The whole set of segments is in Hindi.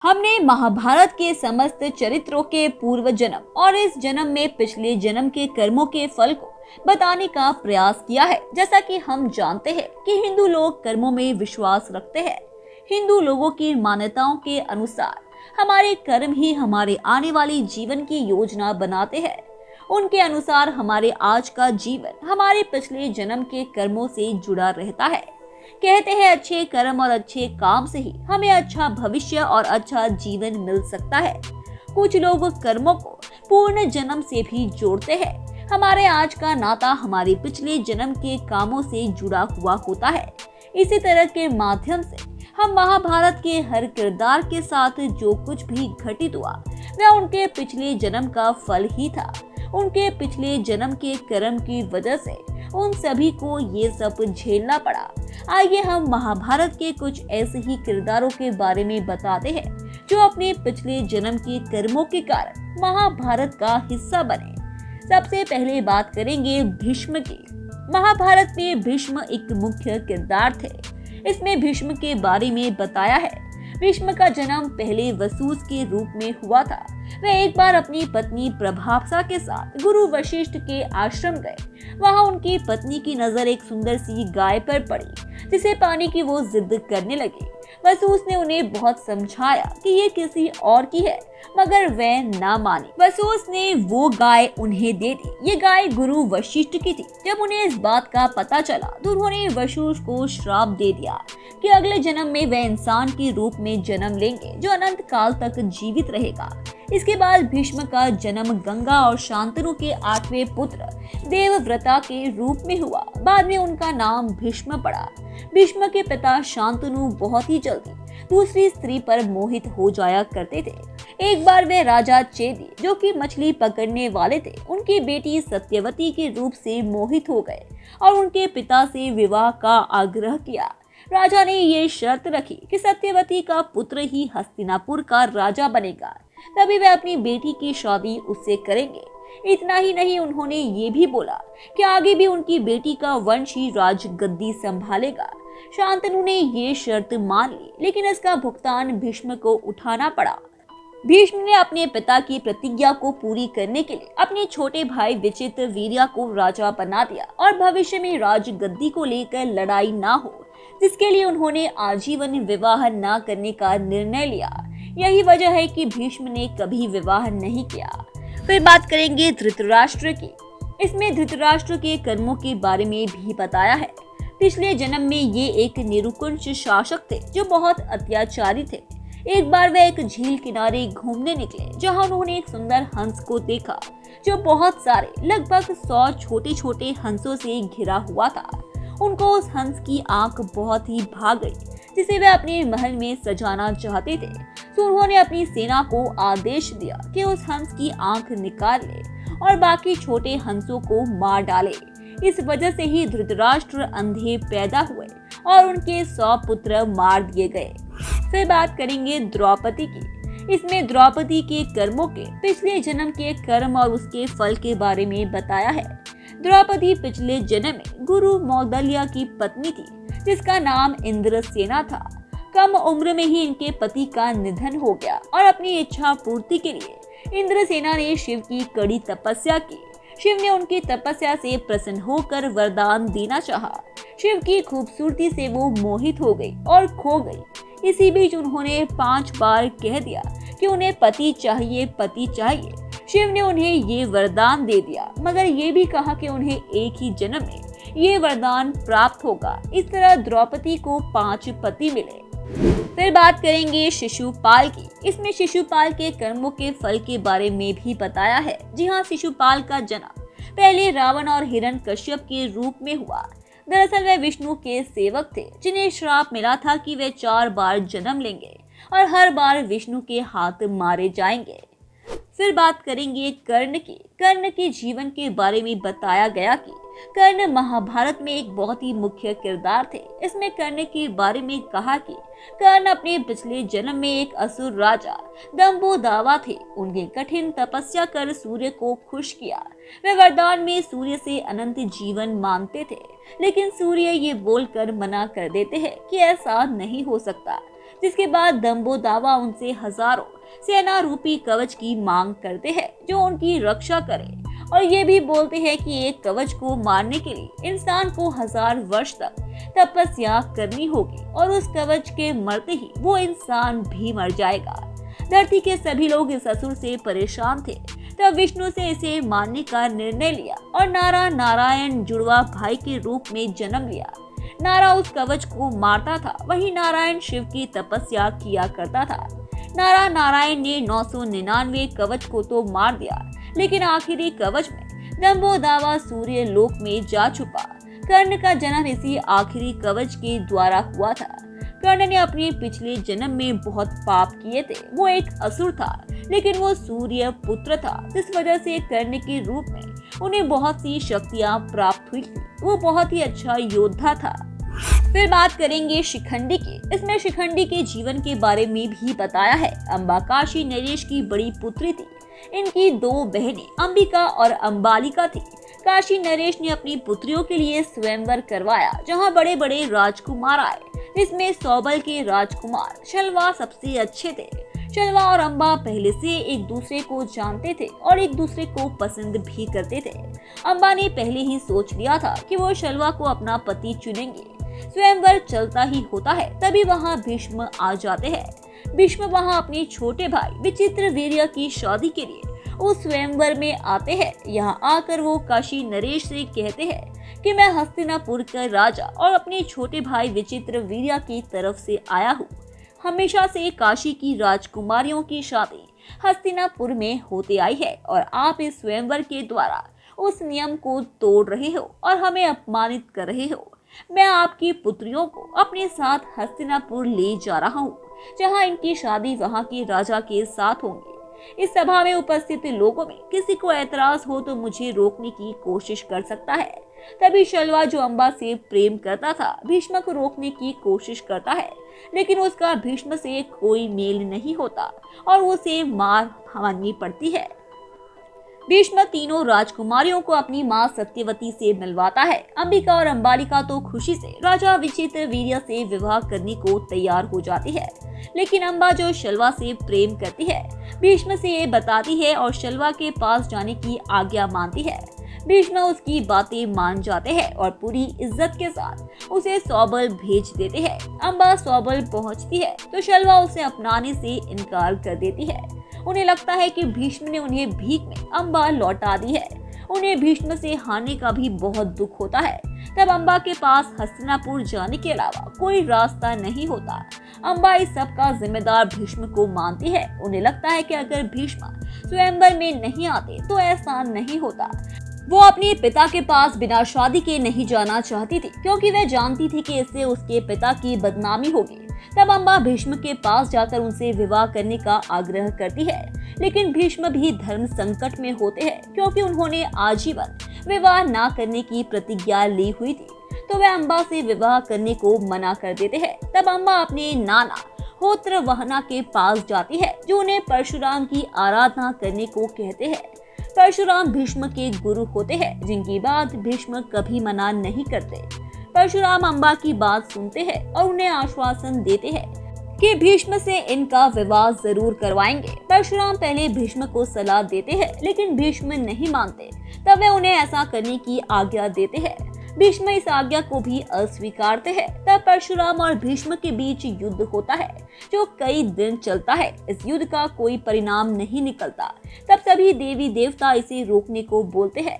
हमने महाभारत के समस्त चरित्रों के पूर्व जन्म और इस जन्म में पिछले जन्म के कर्मों के फल को बताने का प्रयास किया है। जैसा कि हम जानते हैं कि हिंदू लोग कर्मों में विश्वास रखते हैं। हिंदू लोगों की मान्यताओं के अनुसार हमारे कर्म ही हमारे आने वाले जीवन की योजना बनाते हैं। उनके अनुसार हमारे आज का जीवन हमारे पिछले जन्म के कर्मों से जुड़ा रहता है। कहते हैं अच्छे कर्म और अच्छे काम से ही हमें अच्छा भविष्य और अच्छा जीवन मिल सकता है। कुछ लोग कर्मों को पूर्ण जन्म से भी जोड़ते हैं। हमारे आज का नाता हमारे पिछले जन्म के कामों से जुड़ा हुआ होता है। इसी तरह के माध्यम से हम महाभारत के हर किरदार के साथ जो कुछ भी घटित हुआ वह उनके पिछले जन्म का फल ही था। उनके पिछले जन्म के कर्म की वजह से उन सभी को ये सब झेलना पड़ा। आइए हम महाभारत के कुछ ऐसे ही किरदारों के बारे में बताते हैं जो अपने पिछले जन्म के कर्मों के कारण महाभारत का हिस्सा बने। सबसे पहले बात करेंगे भीष्म की। महाभारत में भीष्म एक मुख्य किरदार थे। इसमें भीष्म के बारे में बताया है। भीष्म का जन्म पहले वसुस के रूप में हुआ था। वह एक बार अपनी पत्नी प्रभावसा के साथ गुरु वशिष्ठ के आश्रम गए। वहां उनकी पत्नी की नजर एक सुंदर सी गाय पर पड़ी जिसे पाने की वो जिद करने लगी। वसुस ने उन्हें बहुत समझाया कि ये किसी और की है, मगर वह ना मानी। वसुस ने वो गाय उन्हें दे दी। ये गाय गुरु वशिष्ठ की थी। जब उन्हें इस बात का पता चला तो उन्होंने वसुस को श्राप दे दिया कि अगले जन्म में वह इंसान के रूप में जन्म लेंगे जो अनंत काल तक जीवित रहेगा। इसके बाद भीष्म का जन्म गंगा और शांतनु के 8वें पुत्र देवव्रता के रूप में हुआ। बाद में उनका नाम भीष्म पड़ा। भीष्म के पिता शांतनु बहुत ही जल्दी दूसरी स्त्री पर मोहित हो जाया करते थे। एक बार वे राजा चेदी जो कि मछली पकड़ने वाले थे उनकी बेटी सत्यवती के रूप से मोहित हो गए और उनके पिता से विवाह का आग्रह किया। राजा ने ये शर्त रखी कि सत्यवती का पुत्र ही हस्तिनापुर का राजा बनेगा, तभी वे अपनी बेटी की शादी उससे करेंगे। इतना ही नहीं, उन्होंने ये भी बोला कि आगे भी उनकी बेटी का वंश ही राजगद्दी संभालेगा। शांतनु ने ये शर्त मान ली, लेकिन इसका भुगतान भीष्म को उठाना पड़ा। भीष्म ने अपने पिता की प्रतिज्ञा को पूरी करने के लिए अपने छोटे भाई विचित्र वीर्या को राजा बना दिया और भविष्य में राजगद्दी को लेकर लड़ाई ना हो, जिसके लिए उन्होंने आजीवन विवाह न करने का निर्णय लिया। यही वजह है कि भीष्म ने कभी विवाह नहीं किया। फिर बात करेंगे धृतराष्ट्र की। इसमें धृतराष्ट्र के कर्मों के बारे में भी बताया है। पिछले जन्म में ये एक निरुकुंज शासक थे जो बहुत अत्याचारी थे। एक बार वे एक झील किनारे घूमने निकले जहां उन्होंने एक सुंदर हंस को देखा जो बहुत सारे लगभग 100 छोटे छोटे हंसों से घिरा हुआ था। उनको उस हंस की आंख बहुत ही भा गई जिसे वे अपने महल में सजाना चाहते थे। तो उन्होंने अपनी सेना को आदेश दिया कि उस हंस की आंख निकाल ले और बाकी छोटे हंसों को मार डाले। इस वजह से ही धृतराष्ट्र अंधे पैदा हुए और उनके 100 पुत्र मार दिए गए। फिर बात करेंगे द्रौपदी की। इसमें द्रौपदी के कर्मों के पिछले जन्म के कर्म और उसके फल के बारे में बताया है। द्रौपदी पिछले जन्म में गुरु मौदल्या की पत्नी थी जिसका नाम इंद्रसेना था। कम उम्र में ही इनके पति का निधन हो गया और अपनी इच्छा पूर्ति के लिए इंद्रसेना ने शिव की कड़ी तपस्या की। शिव ने उनकी तपस्या से प्रसन्न होकर वरदान देना चाहा। शिव की खूबसूरती से वो मोहित हो गई और खो गई। इसी बीच उन्होंने 5 बार कह दिया कि उन्हें पति चाहिए, पति चाहिए। शिव ने उन्हें ये वरदान दे दिया, मगर ये भी कहा कि उन्हें एक ही जन्म में ये वरदान प्राप्त होगा। इस तरह द्रौपदी को 5 पति मिले। फिर बात करेंगे शिशुपाल की। इसमें शिशुपाल के कर्मों के फल के बारे में भी बताया है। जी हाँ, शिशुपाल का जन्म पहले रावण और हिरण्यकश्यप के रूप में हुआ। दरअसल वे विष्णु के सेवक थे जिन्हें श्राप मिला था कि वे 4 बार जन्म लेंगे और हर बार विष्णु के हाथ मारे जाएंगे। फिर बात करेंगे कर्ण की। कर्ण के जीवन के बारे में बताया गया कि कर्ण महाभारत में एक बहुत ही मुख्य किरदार थे। इसमें कर्ण के बारे में कहा कि कर्ण अपने पिछले जन्म में एक असुर राजा दंभोदावा थे। उनके कठिन तपस्या कर सूर्य को खुश किया। वे वरदान में सूर्य से अनंत जीवन मांगते थे, लेकिन सूर्य ये बोलकर मना कर देते हैं कि ऐसा नहीं हो सकता। जिसके बाद दंभोदावा उनसे हजारों सेना रूपी कवच की मांग करते हैं जो उनकी रक्षा करे, और ये भी बोलते हैं कि एक कवच को मारने के लिए इंसान को 1000 वर्ष तक तपस्या करनी होगी और उस कवच के मरते ही वो इंसान भी मर जाएगा। धरती के सभी लोग इस असुर से परेशान थे। तब विष्णु से इसे मारने का निर्णय लिया और नारा नारायण जुड़वा भाई के रूप में जन्म लिया। नारा उस कवच को मारता था, वहीं नारायण शिव की तपस्या किया करता था। नारा नारायण ने 999 कवच को तो मार दिया, लेकिन आखिरी कवच में दंभोदावा सूर्य लोक में जा छुपा। कर्ण का जन्म इसी आखिरी कवच के द्वारा हुआ था। कर्ण ने अपने पिछले जन्म में बहुत पाप किए थे। वो एक असुर था, लेकिन वो सूर्य पुत्र था, जिस वजह से कर्ण के रूप में उन्हें बहुत सी शक्तियां प्राप्त हुई थी। वो बहुत ही अच्छा योद्धा था। फिर बात करेंगे शिखंडी की। इसमें शिखंडी के जीवन के बारे में भी बताया है। अंबा काशी नरेश की बड़ी पुत्री थी। इनकी 2 बहनें अंबिका और अंबालिका थी। काशी नरेश ने अपनी पुत्रियों के लिए स्वयंवर करवाया, जहां बड़े बड़े राजकुमार आए, जिसमें सौबल के राजकुमार शलवा सबसे अच्छे थे। शलवा और अंबा पहले से एक दूसरे को जानते थे और एक दूसरे को पसंद भी करते थे। अंबा ने पहले ही सोच लिया था कि वो शलवा को अपना पति चुनेंगे। स्वयंवर चलता ही होता है, तभी वहाँ भीष्म आ जाते हैं। भीष्म वहाँ अपने छोटे भाई विचित्रवीर्य की शादी के लिए उस स्वयंवर में आते हैं। यहाँ आकर वो काशी नरेश से कहते हैं कि मैं हस्तिनापुर का राजा और अपने छोटे भाई विचित्रवीर्य की तरफ से आया हूँ। हमेशा से काशी की राजकुमारियों की शादी हस्तिनापुर में होते आई है और आप इस स्वयंवर के द्वारा उस नियम को तोड़ रहे हो और हमें अपमानित कर रहे हो। मैं आपकी पुत्रियों को अपने साथ हस्तिनापुर ले जा रहा हूँ, जहाँ इनकी शादी वहाँ के राजा के साथ होंगी। इस सभा में उपस्थित लोगों में किसी को ऐतराज हो तो मुझे रोकने की कोशिश कर सकता है। तभी शलवा, जो अंबा से प्रेम करता था, भीष्म को रोकने की कोशिश करता है, लेकिन उसका भीष्म से कोई मेल नहीं होता और उसे मार माननी पड़ती है। भीष्म तीनों राजकुमारियों को अपनी मां सत्यवती से मिलवाता है। अंबिका और अंबालिका तो खुशी से राजा विचित्रवीर्य से विवाह करने को तैयार हो जाती है, लेकिन अंबा, जो शलवा से प्रेम करती है, भीष्म से ये बताती है और शलवा के पास जाने की आज्ञा मांगती है। भीष्म उसकी बातें मान जाते हैं और पूरी इज्जत के साथ उसे सौबल भेज देते हैं। अंबा सौबल पहुंचती है तो शलवा उसे अपनाने से इनकार कर देती है। उन्हें लगता है कि भीष्म ने उन्हें भीख में अंबा लौटा दी है। उन्हें भीष्म से हारने का भी बहुत दुख होता है। तब अंबा के पास हस्तिनापुर जाने के अलावा कोई रास्ता नहीं होता। अंबा इस सब का जिम्मेदार भीष्म को मानती है। उन्हें लगता है कि अगर भीष्म स्वयंवर में नहीं आते तो ऐसा नहीं होता। वो अपने पिता के पास बिना शादी के नहीं जाना चाहती थी, क्योंकि वह जानती थी कि इससे उसके पिता की बदनामी होगी। तब अंबा भीष्म के पास जाकर उनसे विवाह करने का आग्रह करती है, लेकिन भीष्म भी धर्म संकट में होते हैं, क्योंकि उन्होंने आजीवन विवाह न करने की प्रतिज्ञा ली हुई थी। तो वह अंबा से विवाह करने को मना कर देते हैं। तब अंबा अपने नाना होत्रवहना के पास जाती है, जो उन्हें परशुराम की आराधना करने को कहते हैं। परशुराम भीष्म के गुरु होते हैं, जिनकी बात भीष्म कभी मना नहीं करते। परशुराम अंबा की बात सुनते हैं और उन्हें आश्वासन देते हैं कि भीष्म से इनका विवाह जरूर करवाएंगे। परशुराम पहले भीष्म को सलाह देते हैं, लेकिन भीष्म नहीं मानते। तब वे उन्हें ऐसा करने की आज्ञा देते हैं। भीष्म इस आज्ञा को भी अस्वीकारते हैं। तब परशुराम और भीष्म के बीच युद्ध होता है, जो कई दिन चलता है। इस युद्ध का कोई परिणाम नहीं निकलता। तब सभी देवी देवता इसे रोकने को बोलते हैं।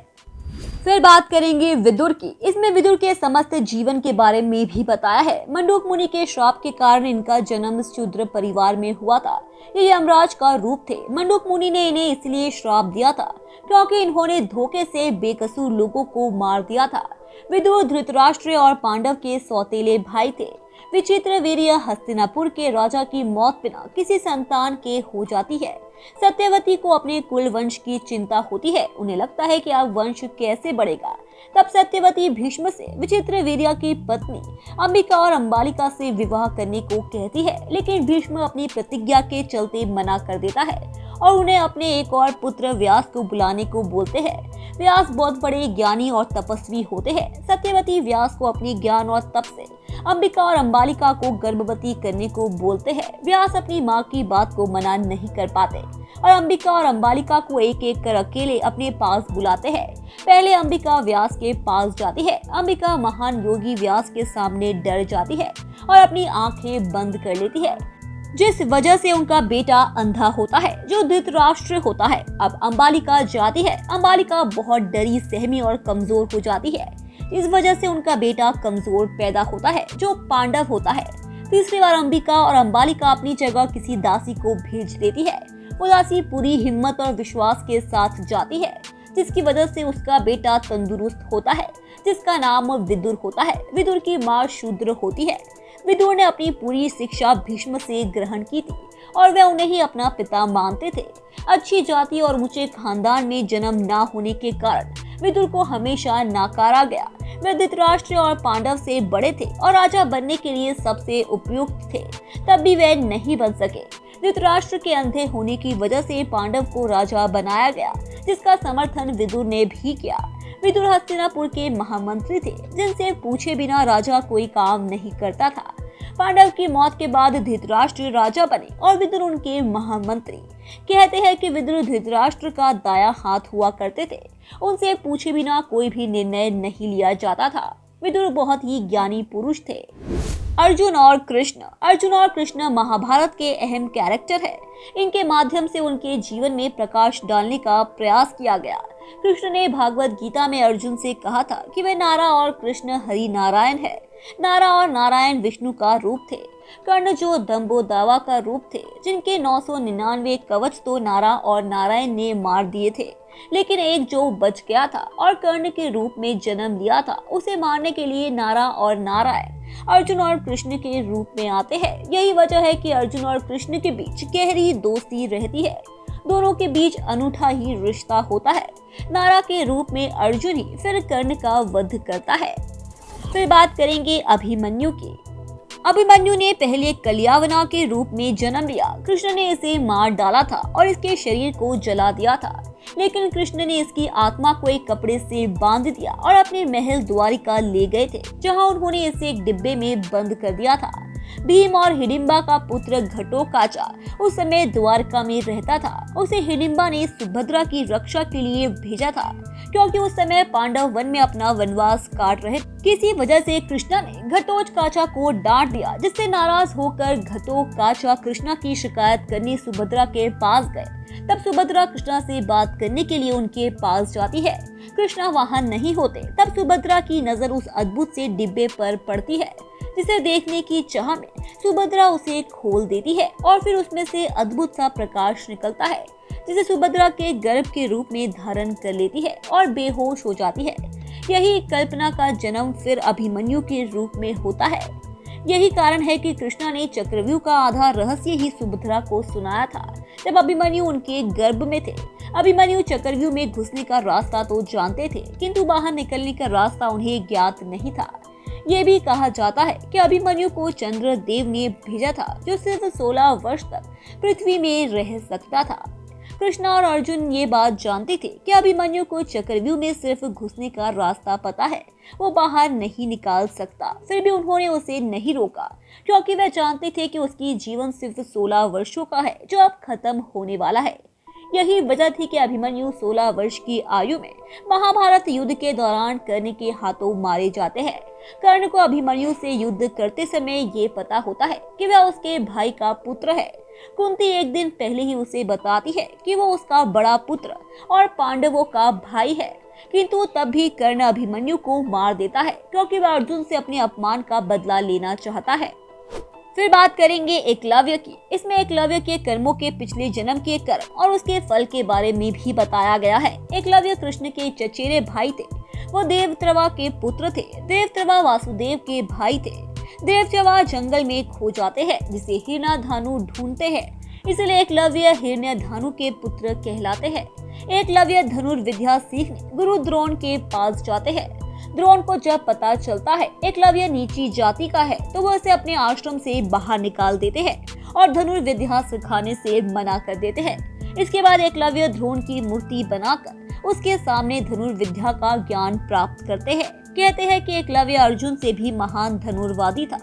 फिर बात करेंगे विदुर की। इसमें विदुर के समस्त जीवन के बारे में भी बताया है। मंडूक मुनि के श्राप के कारण इनका जन्म शूद्र परिवार में हुआ था। ये यमराज का रूप थे। मंडूक मुनि ने इन्हें इसलिए श्राप दिया था क्योंकि इन्होंने धोखे से बेकसूर लोगों को मार दिया था। विदुर धृतराष्ट्र और पांडव के सौतेले भाई थे। विचित्रवीर्य हस्तिनापुर के राजा की मौत बिना किसी संतान के हो जाती है। सत्यवती को अपने कुल वंश की चिंता होती है। उन्हें लगता है कि अब वंश कैसे बढ़ेगा। तब सत्यवती भीष्म से विचित्रवीर्य की पत्नी अंबिका और अंबालिका से विवाह करने को कहती है, लेकिन भीष्म अपनी प्रतिज्ञा के चलते मना कर देता है और उन्हें अपने एक और पुत्र व्यास को बुलाने को बोलते हैं। व्यास बहुत बड़े ज्ञानी और तपस्वी होते हैं। सत्यवती व्यास को अपने ज्ञान और तप से अंबिका और अंबालिका को गर्भवती करने को बोलते हैं। व्यास अपनी माँ की बात को मना नहीं कर पाते और अंबिका और अंबालिका को एक एक कर अकेले अपने पास बुलाते हैं। पहले अंबिका व्यास के पास जाती है। अंबिका महान योगी व्यास के सामने डर जाती है और अपनी आंखें बंद कर लेती है, जिस वजह से उनका बेटा अंधा होता है जो धृतराष्ट्र होता है। अब अंबालिका जाती है। अंबालिका बहुत डरी, सहमी और कमजोर हो जाती है। इस वजह से उनका बेटा कमजोर पैदा होता है जो पांडव होता है। तीसरी बार अंबिका और अंबालिका अपनी जगह किसी दासी को भेज देती है। वो दासी पूरी हिम्मत और विश्वास के साथ जाती है, जिसकी वजह से उसका बेटा तंदुरुस्त होता है, जिसका नाम विदुर होता है। विदुर की माँ शूद्र होती है। विदुर ने अपनी पूरी शिक्षा भीष्म से ग्रहण की थी और वे उन्हें ही अपना पिता मानते थे। अच्छी जाति और ऊंचे खानदान में जन्म न होने के कारण विदुर को हमेशा नकारा गया। वे धृतराष्ट्र और पांडव से बड़े थे और राजा बनने के लिए सबसे उपयुक्त थे, तब भी वे नहीं बन सके। धृतराष्ट्र के अंधे होने की वजह से पांडव को राजा बनाया गया, जिसका समर्थन विदुर ने भी किया। विदुर हस्तिनापुर के महामंत्री थे, जिनसे पूछे बिना राजा कोई काम नहीं करता था। पांडव की मौत के बाद धृतराष्ट्र राजा बने और विदुर उनके महामंत्री। कहते हैं कि विदुर धृतराष्ट्र का दाया हाथ हुआ करते थे। उनसे पूछे बिना कोई भी निर्णय नहीं लिया जाता था। विदुर बहुत ही ज्ञानी पुरुष थे। अर्जुन और कृष्ण महाभारत के अहम कैरेक्टर है। इनके माध्यम से उनके जीवन में प्रकाश डालने का प्रयास किया गया। कृष्ण ने भागवत गीता में अर्जुन से कहा था कि वे नारा और कृष्ण हरि नारायण है। नारा और नारायण विष्णु का रूप थे। कर्ण जो दम्बो दावा का रूप थे, जिनके 999 कवच तो नारा और नारायण ने मार दिए थे, लेकिन एक जो बच गया था और कर्ण के रूप में जन्म लिया था, उसे मारने के लिए नारा और नारायण अर्जुन और कृष्ण के रूप में आते हैं। यही वजह है कि अर्जुन और कृष्ण के बीच गहरी दोस्ती रहती है। दोनों के बीच अनूठा ही रिश्ता होता है। नारा के रूप में अर्जुन ही फिर कर्ण का वध करता है। फिर बात करेंगे अभिमन्यु की। अभिमन्यु ने पहले कलियावना के रूप में जन्म लिया। कृष्ण ने इसे मार डाला था और इसके शरीर को जला दिया था, लेकिन कृष्ण ने इसकी आत्मा को एक कपड़े से बांध दिया और अपने महल द्वारिका ले गए थे, जहां उन्होंने इसे एक डिब्बे में बंद कर दिया था। भीम और हिडिंबा का पुत्र घटोत्कच उस समय द्वारका में रहता था। उसे हिडिंबा ने सुभद्रा की रक्षा के लिए भेजा था, क्योंकि उस समय पांडव वन में अपना वनवास काट रहे। किसी वजह से कृष्णा ने घटोत्कच को डांट दिया, जिससे नाराज होकर घटोत्कच कृष्णा की शिकायत करने सुभद्रा के पास गए। तब सुभद्रा कृष्णा से बात करने के लिए उनके पास जाती है। कृष्णा वहां नहीं होते। तब सुभद्रा की नजर उस अद्भुत से डिब्बे पर पड़ती है, जिसे देखने की चाह में सुभद्रा उसे खोल देती है और फिर उसमें से अद्भुत सा प्रकाश निकलता है, जिसे सुभद्रा के गर्भ के रूप में धारण कर लेती है और बेहोश हो जाती है। यही कल्पना का जन्म फिर अभिमन्यु के रूप में होता है। यही कारण है कि कृष्णा ने चक्रव्यूह का आधा रहस्य ही सुभद्रा को सुनाया था, जब अभिमन्यु उनके गर्भ में थे। अभिमन्यु चक्रव्यूह में घुसने का रास्ता तो जानते थे, किंतु बाहर निकलने का रास्ता उन्हें ज्ञात नहीं था। ये भी कहा जाता है कि अभिमन्यु को चंद्रदेव ने भेजा था, जो सिर्फ 16 वर्ष तक पृथ्वी में रह सकता था। कृष्णा और अर्जुन ये बात जानते थे कि अभिमन्यु को चक्रव्यूह में सिर्फ घुसने का रास्ता पता है, वो बाहर नहीं निकाल सकता। फिर भी उन्होंने उसे नहीं रोका, क्योंकि वे जानते थे कि उसकी जीवन सिर्फ 16 वर्षों का है, जो अब खत्म होने वाला है। यही वजह थी कि अभिमन्यु 16 वर्ष की आयु में महाभारत युद्ध के दौरान कर्ण के हाथों मारे जाते हैं। कर्ण को अभिमन्यु से युद्ध करते समय ये पता होता है कि वह उसके भाई का पुत्र है। कुंती एक दिन पहले ही उसे बताती है कि वो उसका बड़ा पुत्र और पांडवों का भाई है, किंतु तब भी कर्ण अभिमन्यु को मार देता है, क्योंकि वह अर्जुन से अपने अपमान का बदला लेना चाहता है। फिर बात करेंगे एकलव्य की। इसमें एकलव्य के कर्मों के पिछले जन्म के कर्म और उसके फल के बारे में भी बताया गया है। एकलव्य कृष्ण के चचेरे भाई थे। वो देवत्रवा के पुत्र थे। देवत्रवा वासुदेव के भाई थे। देवत्रवा जंगल में खो जाते हैं, जिसे हिरण्याधानु ढूंढते हैं, इसलिए एकलव्य हिरण्याधानु के पुत्र कहलाते हैं। एकलव्य धनुर्विद्या सीखने गुरु द्रोण के पास जाते हैं। द्रोण को जब पता चलता है एकलव्य नीची जाति का है, तो वो उसे अपने आश्रम से बाहर निकाल देते हैं और धनुर्विद्या सिखाने से मना कर देते हैं। इसके बाद एकलव्य द्रोण की मूर्ति बनाकर उसके सामने धनुर्विद्या का ज्ञान प्राप्त करते हैं। कहते हैं कि एकलव्य अर्जुन से भी महान धनुर्वादी था।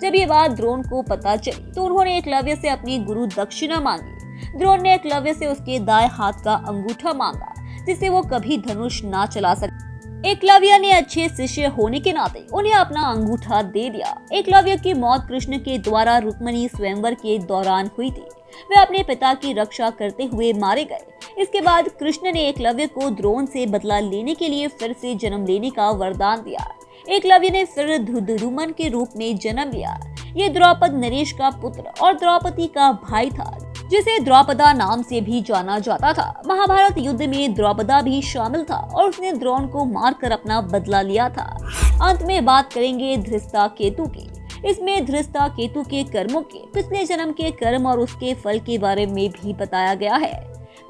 जब ये बात द्रोण को पता चली तो उन्होंने एकलव्य से अपनी गुरु दक्षिणा मांगी। द्रोण ने एकलव्य से उसके दाएं हाथ का अंगूठा मांगा, जिससे वो कभी धनुष ना चला सके। एकलव्य ने अच्छे शिष्य होने के नाते उन्हें अपना अंगूठा दे दिया। एकलव्य की मौत कृष्ण के द्वारा रुक्मिणी स्वयंवर के दौरान हुई थी। वे अपने पिता की रक्षा करते हुए मारे गए। इसके बाद कृष्ण ने एकलव्य को द्रोण से बदला लेने के लिए फिर से जन्म लेने का वरदान दिया। एकलव्य ने फिर धुंधुमान के रूप में जन्म लिया। ये द्रौपद नरेश का पुत्र और द्रौपदी का भाई था, जिसे द्रौपदा नाम से भी जाना जाता था। महाभारत युद्ध में द्रौपदा भी शामिल था और उसने द्रोण को मारकर अपना बदला लिया था। अंत में बात करेंगे धृष्टाकेतु की। इसमें धृष्टाकेतु के कर्मों के, पिछले जन्म के कर्म और उसके फल के बारे में भी बताया गया है।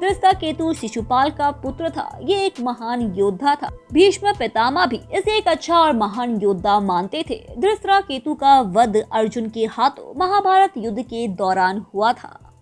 धृष्टाकेतु शिशुपाल का पुत्र था। ये एक महान योद्धा था। भीष्म पितामह भी इसे एक अच्छा और महान योद्धा मानते थे। धृष्टाकेतु का वध अर्जुन के हाथों महाभारत युद्ध के दौरान हुआ था।